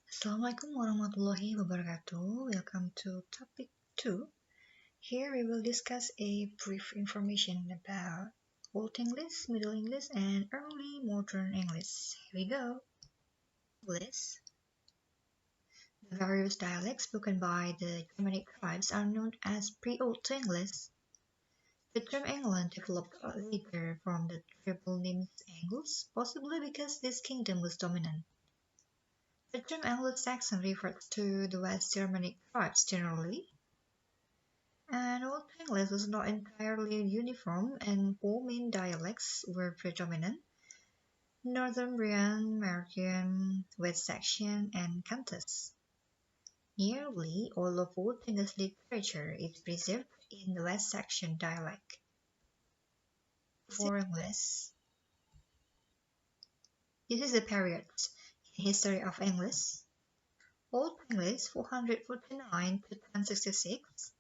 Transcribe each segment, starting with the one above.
Assalamualaikum warahmatullahi wabarakatuh. Welcome to topic 2. Here we will discuss a brief information about Old English, Middle English, and early modern English. Here we go. English. The various dialects spoken by the Germanic tribes are known as Pre-Old English. The term England developed later from the triple named Angles, possibly because this kingdom was dominant. The term Anglo-Saxon refers to the West Germanic tribes generally, and Old English was not entirely uniform, and four main dialects were predominant: Northumbrian, Mercian, West Saxon, and Cantus. Nearly all of Old English literature is preserved in the West Saxon dialect. For English, this is the period in history of English. Old English 449 to 1066,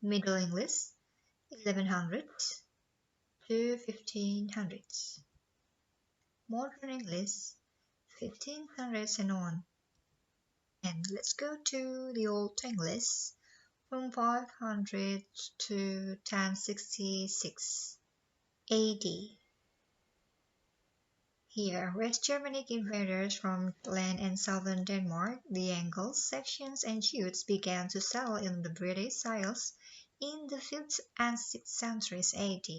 Middle English 1100 to 1500, Modern English 1500s and on. And let's go to the Old English from 500 to 1066 AD. Here, West Germanic invaders from Jutland and southern Denmark, the Angles, Saxons, and Jutes began to settle in the British Isles in the 5th and 6th centuries AD.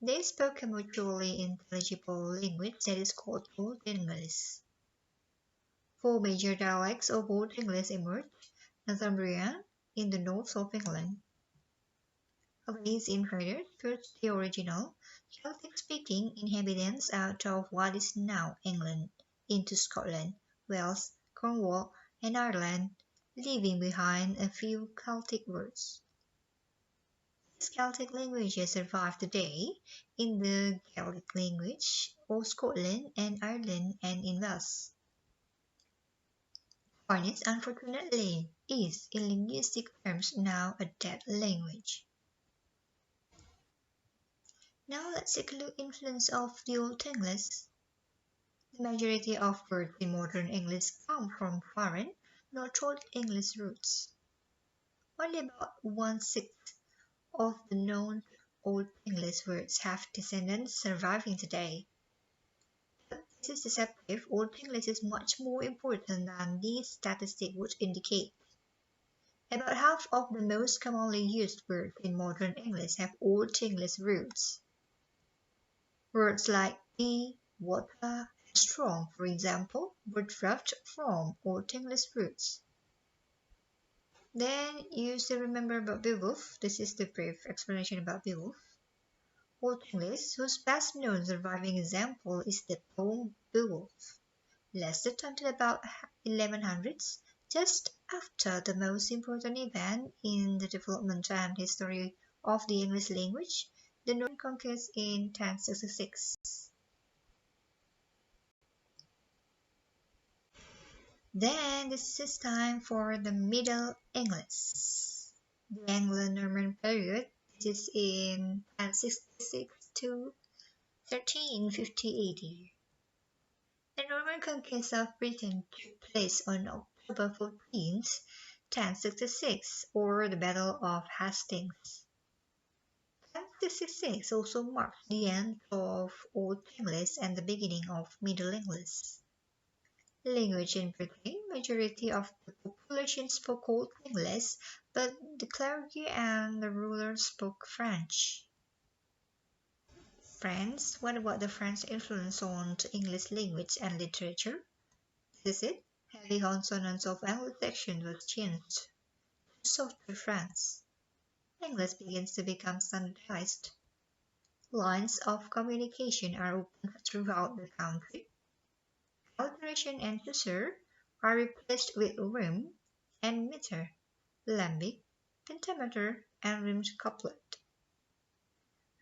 They spoke a mutually intelligible language that is called Old English. Four major dialects of Old English emerged: Northumbrian in the north of England. These invaders pushed the original Celtic-speaking inhabitants out of what is now England into Scotland, Wales, Cornwall, and Ireland, leaving behind a few Celtic words. These Celtic languages survive today in the Gaelic language of Scotland and Ireland and in Wales. Cornish, unfortunately, is, in linguistic terms, now a dead language. Now let's take a look at the influence of the Old English. The majority of words in modern English come from foreign, not Old English roots. Only about 1/6 of the known Old English words have descendants surviving today. But this is deceptive. Old English is much more important than these statistics would indicate. About half of the most commonly used words in modern English have Old English roots. Words like be, water, and strong, for example, were derived from Old English roots. Then you still remember about Beowulf. This is the brief explanation about Beowulf. Old English, whose best known surviving example is the poem Beowulf, lasted until about 1100s, just after the most important event in the development and history of the English language, the Northern conquest in 1066. Then this is time for the Middle English. The Anglo-Norman period is in 1066 to 1350 AD. The Norman conquest of Britain took place on October 14th, 1066, or the Battle of Hastings. 1066 also marked the end of Old English and the beginning of Middle English. Language in Britain: majority of the population spoke Old English, but the clergy and the rulers spoke French. France. What about the French influence on the English language and literature? This is it. Heavy consonants of Anglo-Saxon was changed to softer French. English begins to become standardized. Lines of communication are opened throughout the country. Alliteration and chasseur are replaced with rhyme and meter, lembic, pentameter, and rhymed couplet.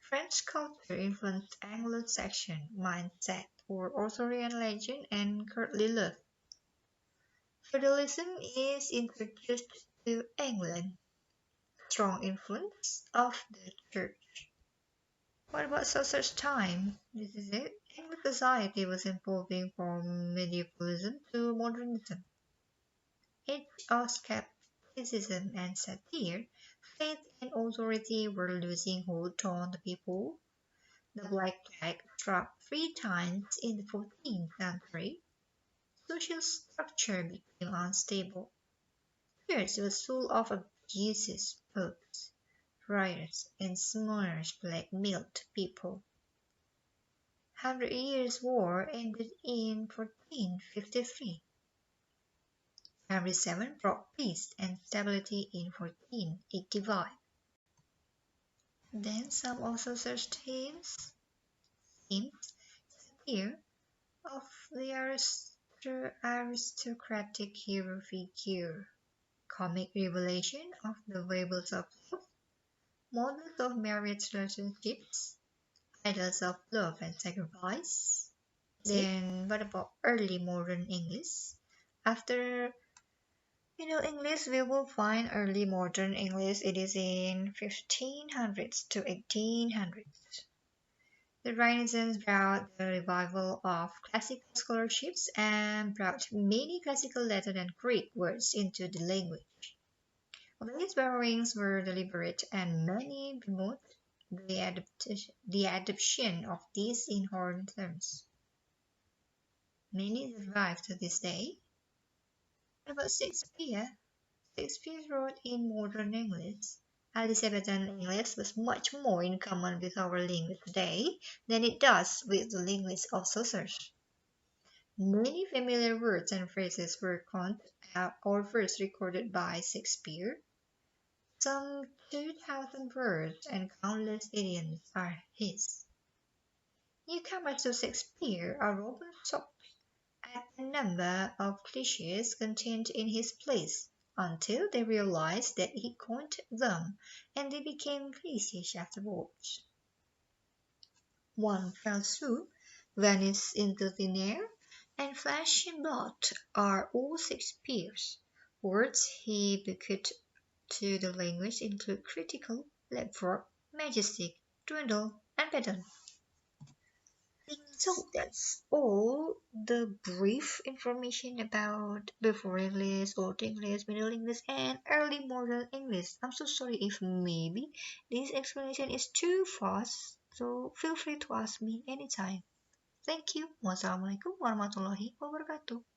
French culture influenced Anglo-Saxon mindset or Arthurian legend and courtly love. Feudalism is introduced to England. Strong influence of the church. What about Chaucer's time? This is it. English society was evolving from medievalism to modernism. Age of skepticism and satire, faith and authority were losing hold on the people. The Black Plague struck 3 times in the 14th century. Social structure became unstable. Church was full of abuses, popes, friars, and smugglers blackmailed people. Hundred Years' War ended in 1453. Henry VII brought peace and stability in 1485. Then some also searched themes here of the aristocratic hero figure, comic revelation of the fables of love, models of marriage relationships, idols of love and sacrifice. Then what about early modern English? After Middle English, we will find early modern English. It is in 1500s to 1800s. The Renaissance brought the revival of classical scholarships and brought many classical Latin and Greek words into the language. These borrowings were deliberate and many promote the adoption of these in-foreign terms. Many survive to this day. What about Shakespeare? Shakespeare wrote in modern English. Elizabethan English was much more in common with our language today than it does with the language of sorcerers. Many familiar words and phrases were coined or first recorded by Shakespeare. Some 2,000 words and countless idioms are his. Newcomers to Shakespeare are often shocked at the number of cliches contained in his plays until they realized that he coined them and they became cliches afterwards. One fell swoop, vanish into thin air, and flesh and blood are all Shakespeare's. Words he bequeathed to the language include critical, leapfrog, majestic, dwindle, and pedal. So that's all the brief information about before English, Old English, Middle English, and early modern English. I'm so sorry if maybe this explanation is too fast, so feel free to ask me anytime. Thank you. Wassalamualaikum warahmatullahi wabarakatuh.